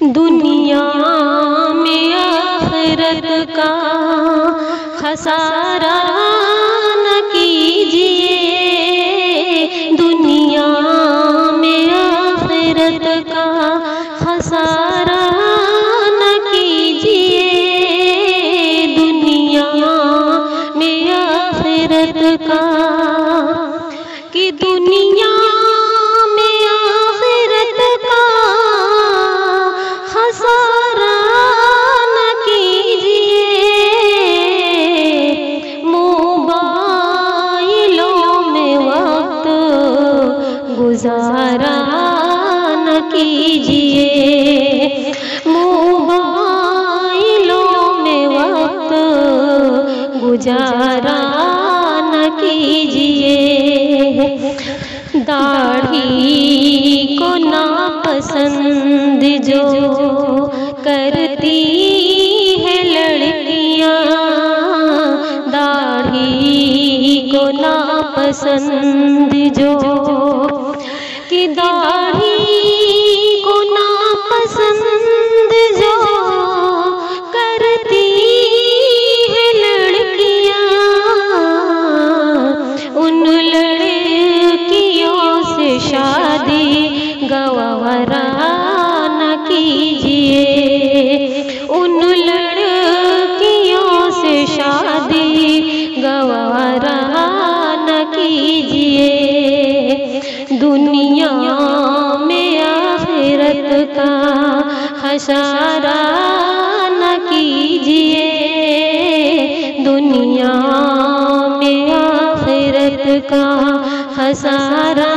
दुनिया में आखिरत का खसारा न कीजिए, दुनिया में आखिरत का खसारा न कीजिए, दुनिया में आखिरत का कि दुनिया में आखिरत का खसारा न कीजिए, मोबाइलों में वक्त गुजारा न कीजिए, मोबाइलों में वक्त गुजारा न कीजिए। दाढ़ी को नापसंद जो करती है लड़कियां, दाढ़ी को नापसंद जो कि दाढ़ी को नापसंद जो करती है लड़कियां, उन लड़कियों से शादी गवारा न कीजिए, उन लड़कियों से शादी गवारा न कीजिए, दुनिया में आखिरत का खसारा न कीजिए, दुनिया में आखिरत का खसारा